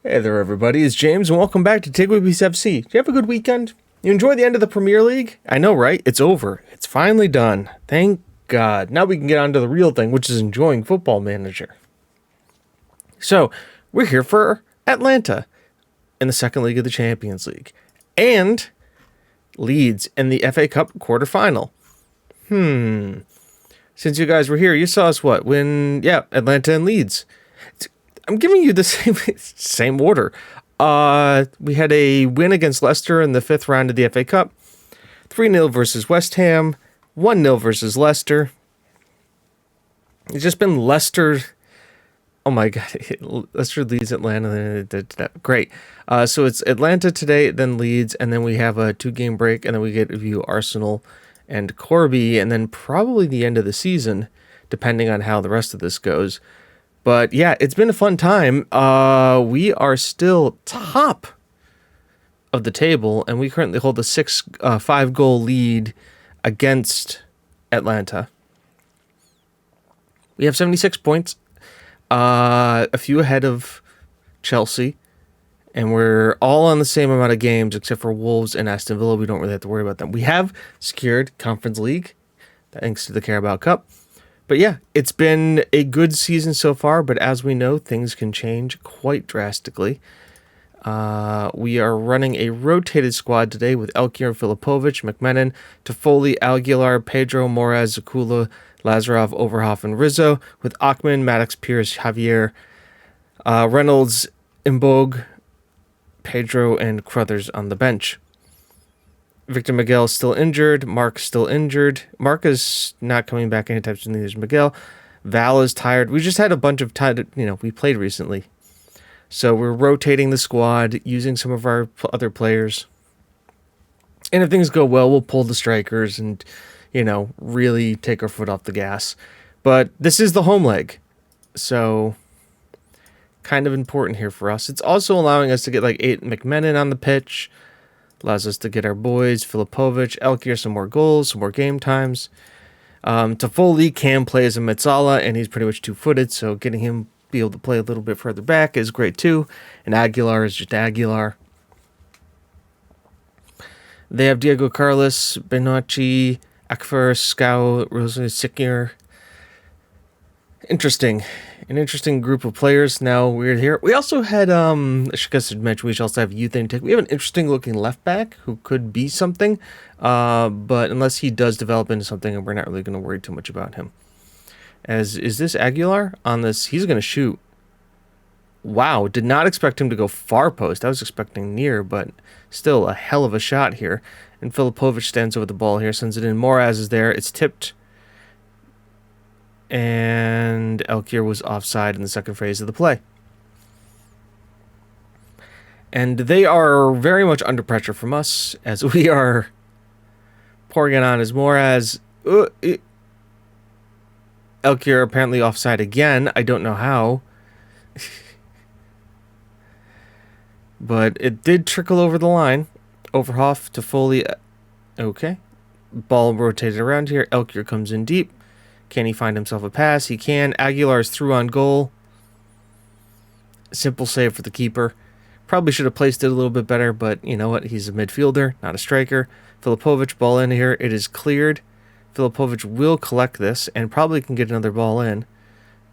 Hey there, everybody. It's James, and welcome back to TGWPIS FC. Did you have a good weekend? You enjoy the end of the Premier League? I know, right? It's over. It's finally done. Thank God. Now we can get on to the real thing, which is enjoying Football Manager. So, we're here for Atlanta in the second leg of the Champions League. And Leeds in the FA Cup quarterfinal. Since you guys were here, you saw us Atlanta and Leeds. I'm giving you the same order. We had a win against Leicester in the 5th round of the FA Cup. 3-0 versus West Ham. 1-0 versus Leicester. It's just been Leicester. Oh my God. Leicester, Leeds, Atlanta. Great. So it's Atlanta today, then Leeds, and then we have a 2-game break, and then we get to view Arsenal and Corby, and then probably the end of the season, depending on how the rest of this goes. But yeah, it's been a fun time. We are still top of the table, and we currently hold a 5-goal lead against Atlanta. We have 76 points, a few ahead of Chelsea, and we're all on the same amount of games except for Wolves and Aston Villa. We don't really have to worry about them. We have secured Conference League thanks to the Carabao Cup. But yeah, it's been a good season so far, but as we know, things can change quite drastically. We are running a rotated squad today with Elkier, Filipovic, McMenan, Toffoli, Aguilar, Pedro, Moraz, Zakula, Lazarov, Overhoff, and Rizzo, with Achman, Maddox, Pierce, Javier, Reynolds, Imbog, Pedro, and Crothers on the bench. Victor Miguel is still injured. Mark's still injured. Mark is not coming back anytime soon. Neither is Miguel. Val is tired. We just had a bunch of time. We played recently. So we're rotating the squad, using some of our other players. And if things go well, we'll pull the strikers and, really take our foot off the gas. But this is the home leg. So kind of important here for us. It's also allowing us to get 8 McMenan on the pitch. Allows us to get our boys, Filipovic, Elkier, some more goals, some more game times. Toffoli can play as a Metzala, and he's pretty much 2-footed, so getting him be able to play a little bit further back is great too. And Aguilar is just Aguilar. They have Diego Carlos, Benochi, Akfer, Scow, Rosa Sikir. An interesting group of players. Now we're here. We also had, I guess I mentioned we also have youth intake. We have an interesting looking left back who could be something, but unless he does develop into something, we're not really going to worry too much about him. Is this Aguilar on this? He's going to shoot. Wow, did not expect him to go far post. I was expecting near, but still a hell of a shot here. And Filipovic stands over the ball here, sends it in. Moraz is there. It's tipped. And Elkier was offside in the second phase of the play. And they are very much under pressure from us as we are pouring it on as Moraz. Elkier apparently offside again. I don't know how. But it did trickle over the line. Overhoff to Foley. Okay. Ball rotated around here. Elkier comes in deep. Can he find himself a pass? He can. Aguilar is through on goal. Simple save for the keeper. Probably should have placed it a little bit better, but you know what? He's a midfielder, not a striker. Filipovic, ball in here. It is cleared. Filipovic will collect this and probably can get another ball in.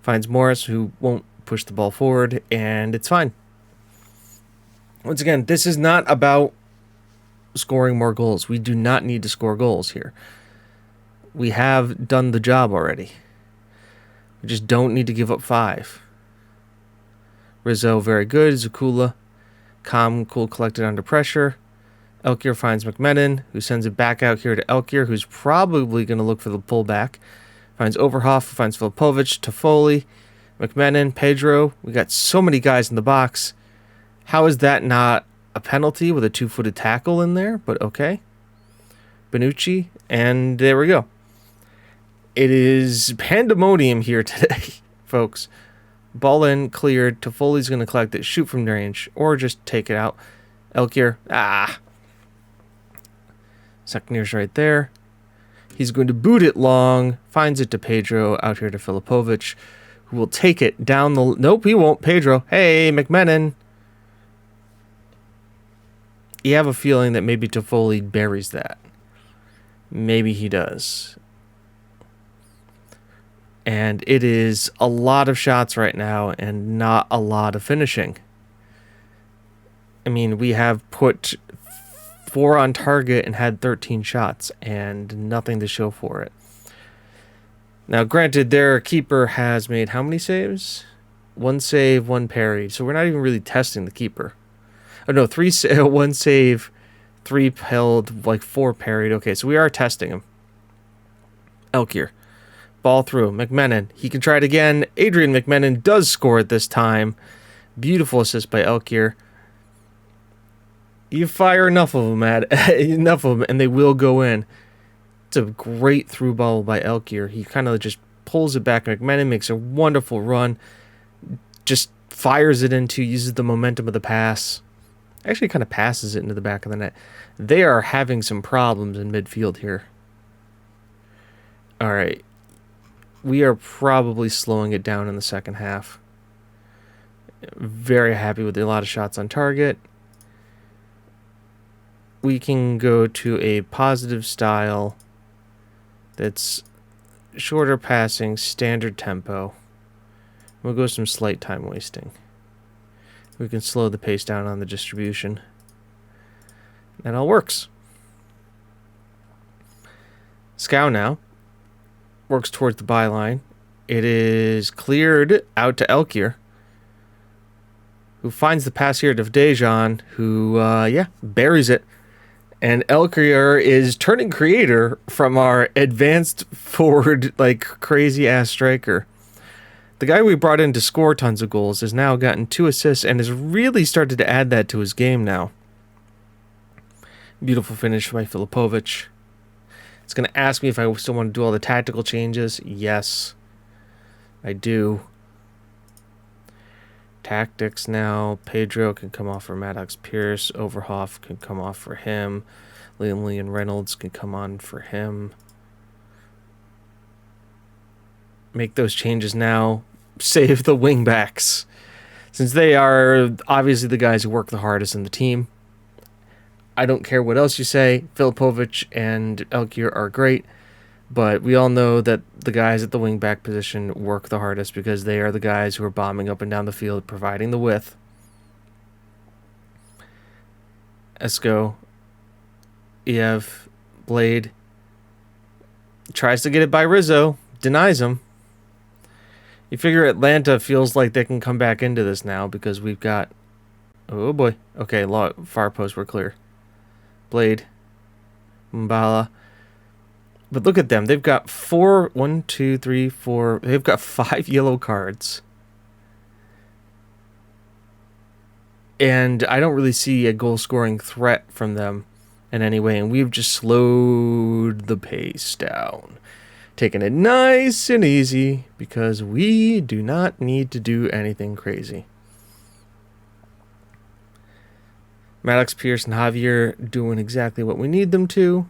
Finds Morris, who won't push the ball forward, and it's fine. Once again, this is not about scoring more goals. We do not need to score goals here. We have done the job already. We just don't need to give up 5. Rizzo, very good. Zakula, calm, cool, collected under pressure. Elkier finds McMenan, who sends it back out here to Elkier, who's probably going to look for the pullback. Finds Overhoff, finds Filipovic, Toffoli, McMenan, Pedro. We got so many guys in the box. How is that not a penalty with a 2-footed tackle in there? But okay. Benucci, and there we go. It is pandemonium here today, folks. Ball in, cleared. Toffoli's going to collect it, shoot from range, or just take it out. Elkier, Secondier's right there. He's going to boot it long, finds it to Pedro, out here to Filipovic, who will take it down the... Nope, he won't. Pedro. Hey, McMenan. you have a feeling that maybe Toffoli buries that. Maybe he does. And it is a lot of shots right now and not a lot of finishing. I mean, we have put 4 on target and had 13 shots and nothing to show for it. Now, granted, their keeper has made how many saves? 1 save, 1 parry. So we're not even really testing the keeper. Oh, no, 1 save, 3 held, like 4 parried. Okay, so we are testing him. Elkier. Ball through. McMenon. He can try it again. Adrian McMenon does score it this time. Beautiful assist by Elkier. You fire enough of them, and they will go in. It's a great through ball by Elkier. He kind of just pulls it back. McMenon makes a wonderful run. Just fires it into, uses the momentum of the pass. Actually kind of passes it into the back of the net. They are having some problems in midfield here. All right. We are probably slowing it down in the second half. Very happy with a lot of shots on target. We can go to a positive style that's shorter passing, standard tempo. We'll go some slight time wasting. We can slow the pace down on the distribution. That all works. Scow now works towards the byline. It is cleared out to Elkier, who finds the pass here to Dejan, who, buries it. And Elkier is turning creator from our advanced forward, like, crazy-ass striker. The guy we brought in to score tons of goals has now gotten 2 assists and has really started to add that to his game now. Beautiful finish by Filipovic. It's going to ask me if I still want to do all the tactical changes. Yes, I do. Tactics now. Pedro can come off for Maddox Pierce. Overhoff can come off for him. Leon Reynolds can come on for him. Make those changes now. Save the wingbacks, since they are obviously the guys who work the hardest in the team. I don't care what else you say. Filipovic and Elkier are great, but we all know that the guys at the wingback position work the hardest because they are the guys who are bombing up and down the field, providing the width. Esco. EF. Blade. Tries to get it by Rizzo. Denies him. You figure Atlanta feels like they can come back into this now because we've got... Oh boy. Okay, far posts were clear. Blade. Mbala. But look at them. They've got 1, 2, 3, 4. They've got 5 yellow cards. And I don't really see a goal-scoring threat from them in any way. And we've just slowed the pace down. Taking it nice and easy because we do not need to do anything crazy. Maddox, Pierce, and Javier doing exactly what we need them to.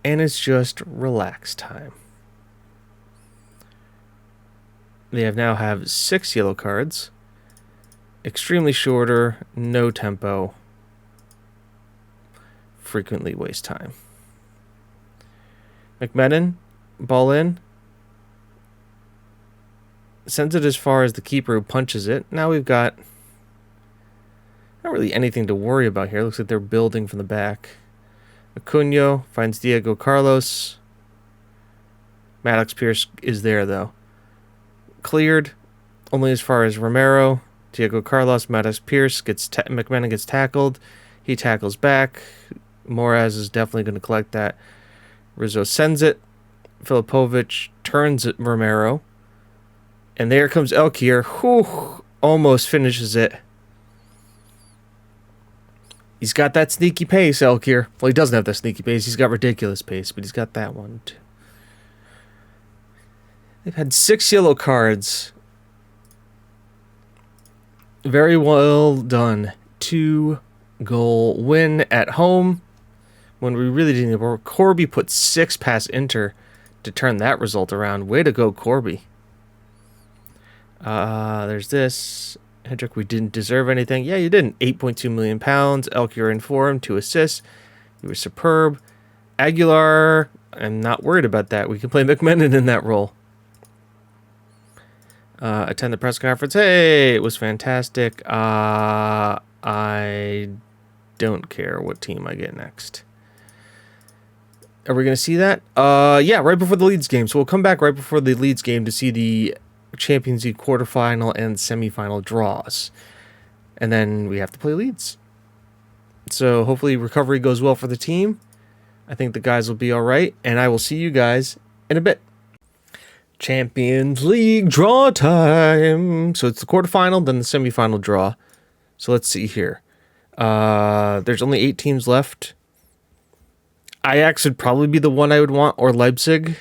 And it's just relax time. They now have 6 yellow cards. Extremely shorter, no tempo. Frequently waste time. McMenon, ball in. Sends it as far as the keeper who punches it. Now we've got not really anything to worry about here. Looks like they're building from the back. Acuna finds Diego Carlos. Maddox Pierce is there, though. Cleared only as far as Romero. Diego Carlos, Maddox Pierce, McMenon gets tackled. He tackles back. Moraz is definitely going to collect that. Rizzo sends it. Filipovic turns it Romero. And there comes Elkier, who almost finishes it. He's got that sneaky pace, Elkier. Well, he doesn't have that sneaky pace. He's got ridiculous pace, but he's got that one, too. They've had 6 yellow cards. Very well done. 2-goal win at home when we really didn't. Corby put 6 past Inter to turn that result around. Way to go, Corby. There's this. Hendrick, we didn't deserve anything. Yeah, you didn't. 8.2 million pounds. Elk, you're in form. 2 assists. You were superb. Aguilar, I'm not worried about that. We can play McMenon in that role. Attend the press conference. Hey, it was fantastic. I don't care what team I get next. Are we going to see that? Yeah, right before the Leeds game. So we'll come back right before the Leeds game to see the Champions League quarterfinal and semifinal draws. And then we have to play Leeds. So hopefully recovery goes well for the team. I think the guys will be all right. And I will see you guys in a bit. Champions League draw time. So it's the quarterfinal, then the semifinal draw. So let's see here. There's only 8 teams left. Ajax would probably be the one I would want, or Leipzig.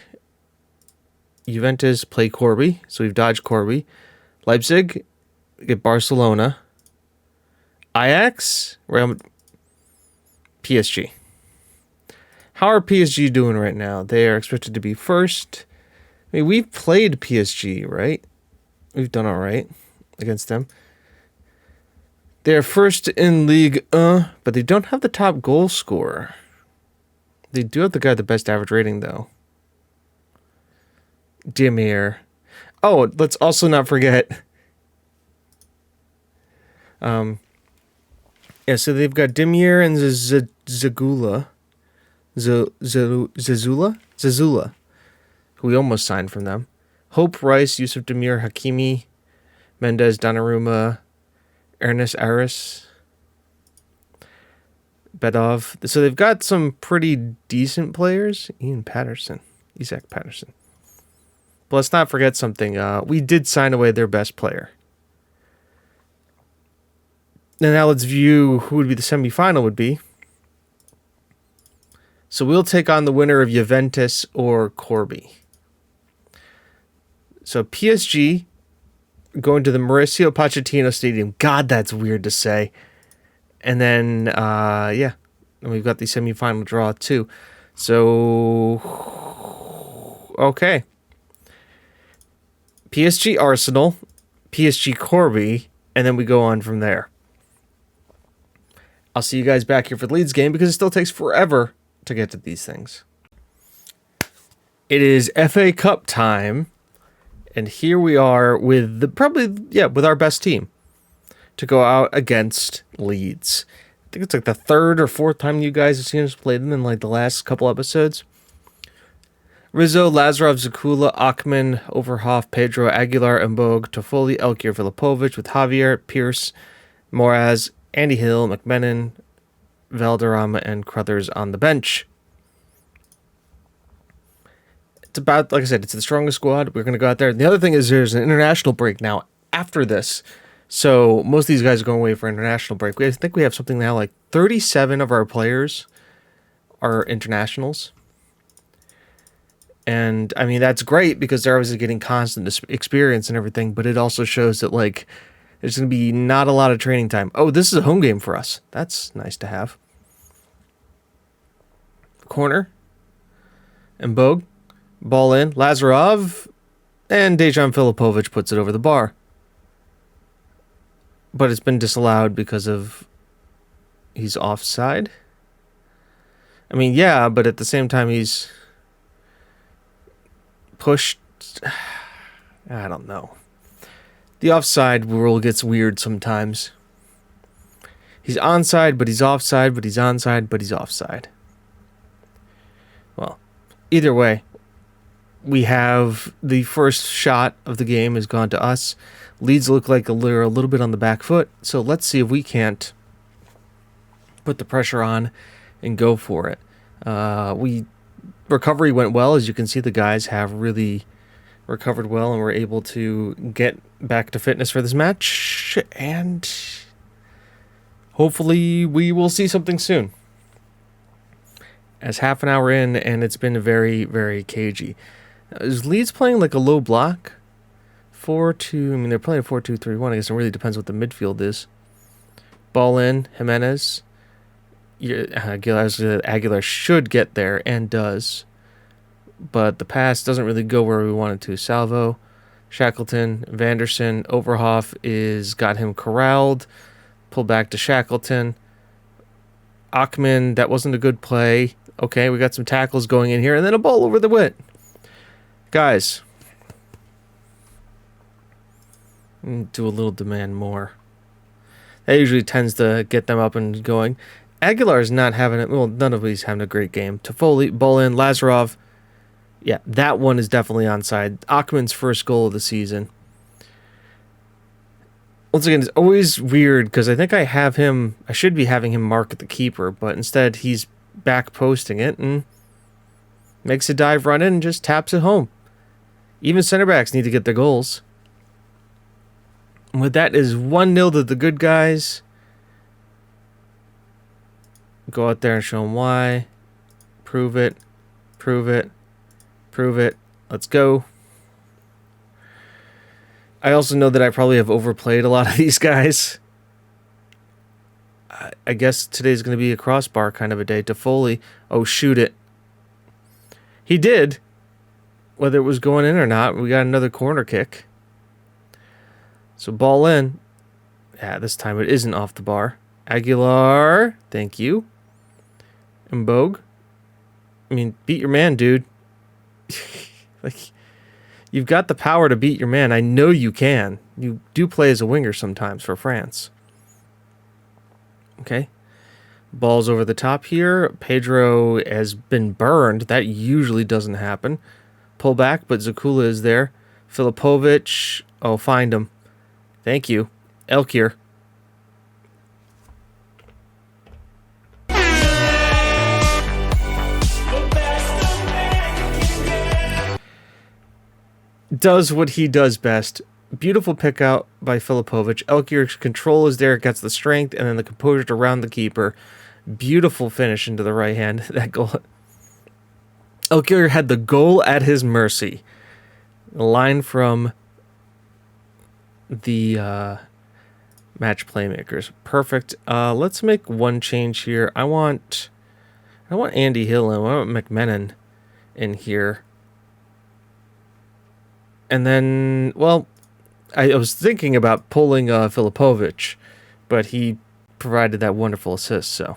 Juventus play Corby, so we've dodged Corby. Leipzig, get Barcelona. Ajax, Real, PSG. How are PSG doing right now? They are expected to be first. I mean, we've played PSG, right? We've done all right against them. They're first in League 1, but they don't have the top goal scorer. They do have the guy with the best average rating, though. Demir. Oh, let's also not forget. Yeah, so they've got Demir and Zagula. Zazula. Who we almost signed from them. Hope, Rice, Yusuf Demir, Hakimi, Mendez, Donnarumma, Ernest Aris, Bedov. So they've got some pretty decent players. Isaac Patterson. But let's not forget something. We did sign away their best player. And now let's view who would be the semifinal would be. So we'll take on the winner of Juventus or Corby. So PSG going to the Mauricio Pochettino Stadium. God, that's weird to say. And then, yeah, and we've got the semifinal draw too. So, okay. PSG Arsenal, PSG Corby, and then we go on from there. I'll see you guys back here for the Leeds game because it still takes forever to get to these things. It is FA Cup time. And here we are with with our best team to go out against Leeds. I think it's like the 3rd or 4th time you guys have seen us play them in like the last couple episodes. Rizzo, Lazarov, Zakula, Achman, Overhoff, Pedro, Aguilar, Mbog, Toffoli, Elkier, Filipovic with Javier, Pierce, Moraz, Andy Hill, McMenon, Valderrama, and Crothers on the bench. It's about, like I said, it's the strongest squad. We're going to go out there. And the other thing is there's an international break now after this. So most of these guys are going away for international break. I think we have something now like 37 of our players are internationals. And, I mean, that's great because they're obviously getting constant experience and everything. But it also shows that, like, there's going to be not a lot of training time. Oh, this is a home game for us. That's nice to have. Corner. And Bogue. Ball in, Lazarov, and Dejan Filipovic puts it over the bar. But it's been disallowed because of he's offside. I mean, yeah, but at the same time he's pushed. I don't know. The offside rule gets weird sometimes. He's onside, but he's offside, but he's onside, but he's offside. Well, either way. We have the first shot of the game has gone to us. Leeds look like they're a little bit on the back foot. So let's see if we can't put the pressure on and go for it. Recovery went well. As you can see, the guys have really recovered well and were able to get back to fitness for this match. And hopefully we will see something soon. As half an hour in, and it's been very, very cagey. Is Leeds playing like a low block? 4-2. I mean, they're playing 4-2-3-1. I guess it really depends what the midfield is. Ball in. Jimenez. Aguilar should get there and does. But the pass doesn't really go where we want it to. Salvo. Shackleton, Vanderson, Overhoff is got him corralled. Pull back to Shackleton. Achman, that wasn't a good play. Okay, we got some tackles going in here, and then a ball over the wit. Guys, do a little demand more. That usually tends to get them up and going. Aguilar's not having it. Well, none of these having a great game. Toffoli, ball in, Lazarov. Yeah, that one is definitely onside. Achman's first goal of the season. Once again, it's always weird because I think I should be having him mark at the keeper, but instead he's back posting it and makes a dive run in and just taps it home. Even center backs need to get their goals. And with that is 1-0 to the good guys. Go out there and show them why. Prove it. Prove it. Prove it. Let's go. I also know that I probably have overplayed a lot of these guys. I guess today's going to be a crossbar kind of a day. Toffoli. Oh, shoot it. He did. Whether it was going in or not, we got another corner kick. So ball in. Yeah, this time it isn't off the bar. Aguilar. Thank you. And Bogue. I mean, beat your man, dude. Like, you've got the power to beat your man. I know you can. You do play as a winger sometimes for France. Okay. Ball's over the top here. Pedro has been burned. That usually doesn't happen. Pull back, but Zakula is there. Filipovic. Oh, find him. Thank you. Elkier. Does what he does best. Beautiful pick out by Filipovic. Elkier's control is there, gets the strength, and then the composure to round the keeper. Beautiful finish into the right hand. That goal. Elkier had the goal at his mercy. The line from the match playmakers. Perfect. Let's make one change here. I want Andy Hill and I want McMenon in here. And then, well, I was thinking about pulling Filipovic, but he provided that wonderful assist, so.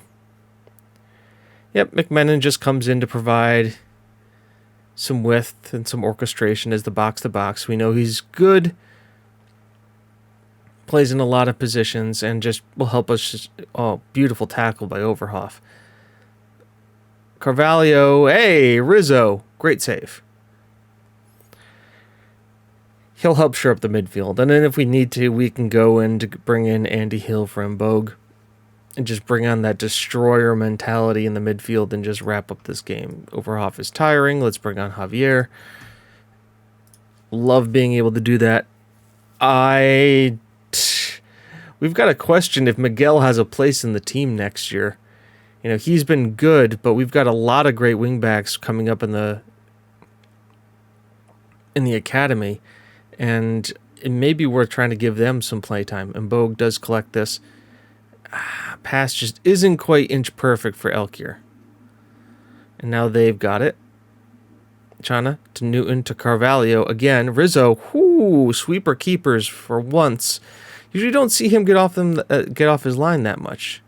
Yep, McMenon just comes in to provide some width and some orchestration as the box-to-box. We know he's good, plays in a lot of positions, and just will help us. Oh, beautiful tackle by Overhoff. Carvalho, hey, Rizzo, great save. He'll help shore up the midfield. And then if we need to, we can go in to bring in Andy Hill from Bogue and just bring on that destroyer mentality in the midfield and just wrap up this game. Overhoff is tiring. Let's bring on Javier. Love being able to do that. We've got to question if Miguel has a place in the team next year. You know, he's been good, but we've got a lot of great wingbacks coming up in the academy. And it may be worth trying to give them some playtime. And Bogue does collect this. Pass just isn't quite inch perfect for Elkier. And now they've got it. Chana to Newton to Carvalho. Again, Rizzo. Whoo, sweeper keepers for once. Usually don't see him get off his line that much.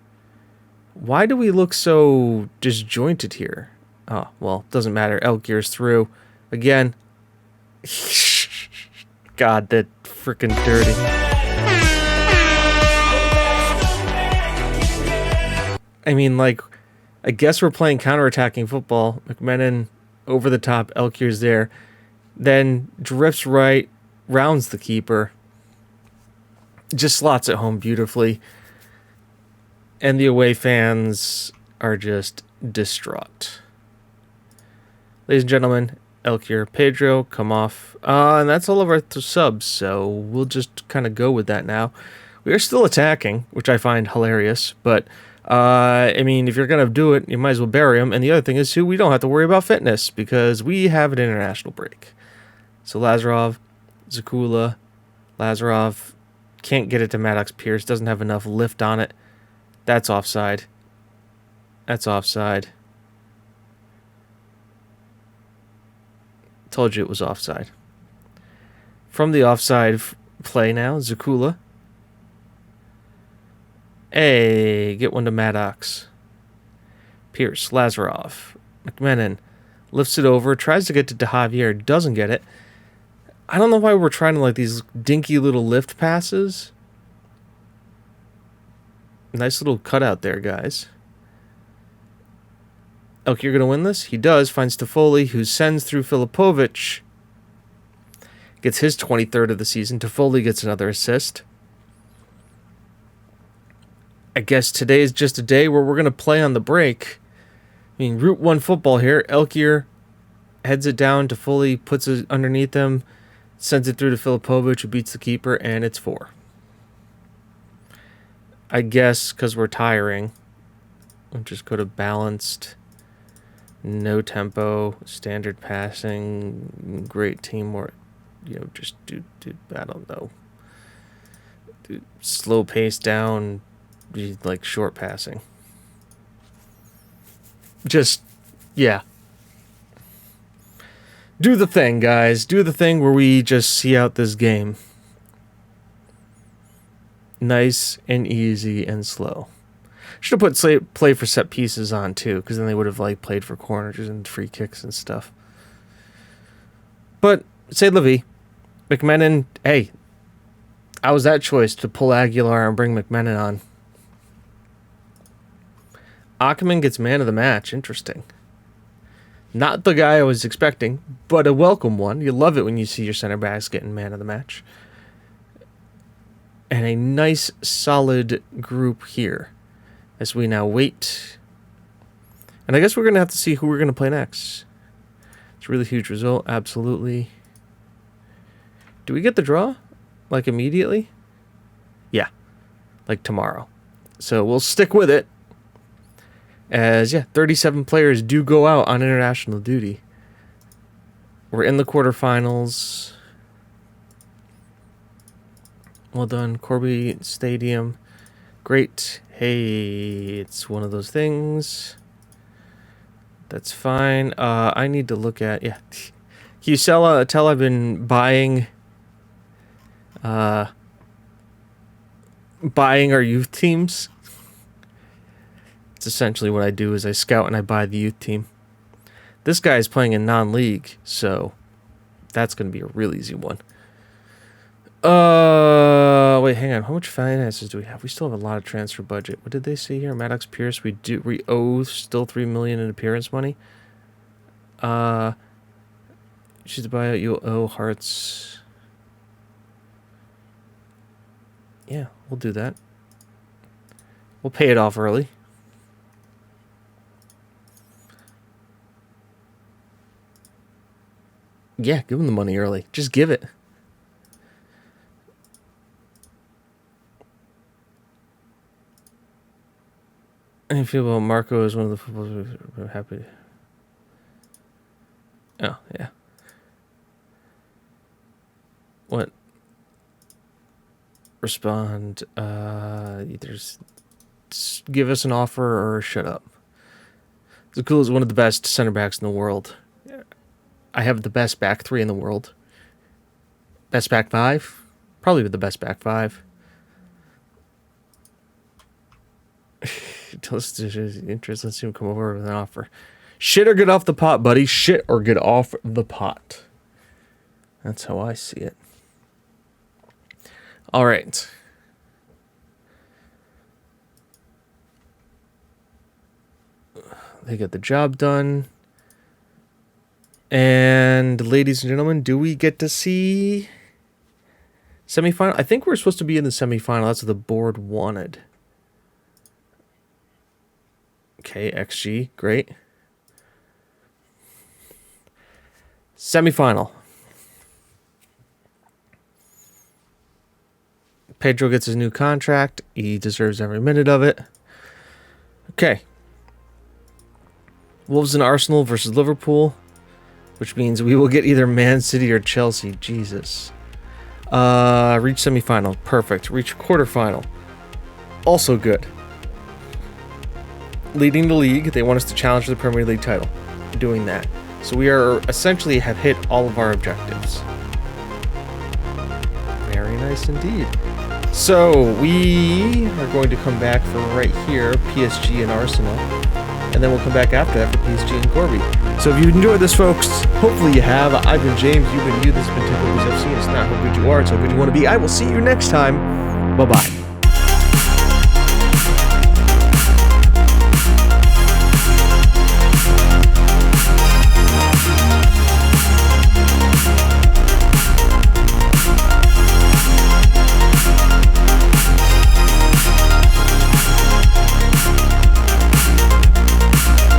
Why do we look so disjointed here? Oh, well, doesn't matter. Elkier's through. Again. God, that freaking dirty. I mean, like, I guess we're playing counterattacking football. McMenon over the top, Elkier's there. Then drifts right, rounds the keeper. Just slots it home beautifully. And the away fans are just distraught. Ladies and gentlemen, Elkier, Pedro, come off. And that's all of our subs, so we'll just kind of go with that now. We are still attacking, which I find hilarious, but, I mean, if you're going to do it, you might as well bury them. And the other thing is, too, we don't have to worry about fitness, because we have an international break. So Lazarov, Zakula, Lazarov, can't get it to Maddox Pierce, doesn't have enough lift on it. That's offside. That's offside. Told you it was offside. from the offside play now. Zakula. Hey, get one to Maddox. Pierce, Lazarov, McMenon lifts it over, tries to get to De Javier, doesn't get it. I don't know why we're trying to like these dinky little lift passes. Nice little cutout there, guys. Elk, you're going to win this? He does. Finds Toffoli, who sends through Filipovic. Gets his 23rd of the season. Toffoli gets another assist. I guess today is just a day where we're going to play on the break. I mean, Route 1 football here. Elkier heads it down. Toffoli puts it underneath him. Sends it through to Filipovic, who beats the keeper, and it's 4. I guess because we're tiring, we'll just go to balanced, no tempo, standard passing, great teamwork. You know, just do I don't know. Do slow pace down, like short passing. Just, yeah. Do the thing, guys. Do the thing where we just see out this game. Nice and easy and slow. Should have put play for set pieces on too, because then they would have like played for corners and free kicks and stuff. But say Levy, McMenon. Hey, I was that choice to pull Aguilar and bring McMenon on. Ackerman gets man of the match. Interesting. Not the guy I was expecting, but a welcome one. You love it when you see your center backs getting man of the match. And a nice, solid group here as we now wait. And I guess we're going to have to see who we're going to play next. It's a really huge result, absolutely. Do we get the draw? Like immediately? Yeah, like tomorrow. So we'll stick with it. As, yeah, 37 players do go out on international duty. We're in the quarterfinals. Well done, Corby Stadium. Great. Hey, it's one of those things. That's fine. I need to look at, yeah. Can you tell I've been buying our youth teams? It's essentially what I do is I scout and I buy the youth team. This guy is playing in non-league, so that's going to be a real easy one. Wait, hang on. How much finances do we have? We still have a lot of transfer budget. What did they say here? Maddox Pierce, we owe still $3 million in appearance money. She's to buy out, you'll owe Hearts. Yeah, we'll do that. We'll pay it off early. Yeah, give him the money early. Just give it. I feel about Marco is one of the footballers we're happy. Oh, yeah. What? Respond. Either give us an offer or shut up. Zakula is one of the best center backs in the world. I have the best back three in the world. Best back five? Probably with the best back five. Let's see him come over with an offer. Shit or get off the pot, buddy. Shit or get off the pot. That's how I see it. All right. They get the job done. And ladies and gentlemen, do we get to see semifinal? I think we're supposed to be in the semifinal. That's what the board wanted. Okay, XG, great. Semifinal. Pedro gets his new contract. He deserves every minute of it. Okay. Wolves and Arsenal versus Liverpool, which means we will get either Man City or Chelsea. Jesus. Reach semifinal. Perfect. Reach quarterfinal. Also good. Leading the league, they want us to challenge for the Premier League title. Doing that. So we are essentially have hit all of our objectives. Yes, indeed. So we are going to come back for right here, PSG and Arsenal. And then we'll come back after that for PSG and Corby. So if you enjoyed this, folks, hopefully you have. I've been James, you've been you. This has been TGWPIS FC. It's not how good you are, it's how good you want to be. I will see you next time. Bye-bye.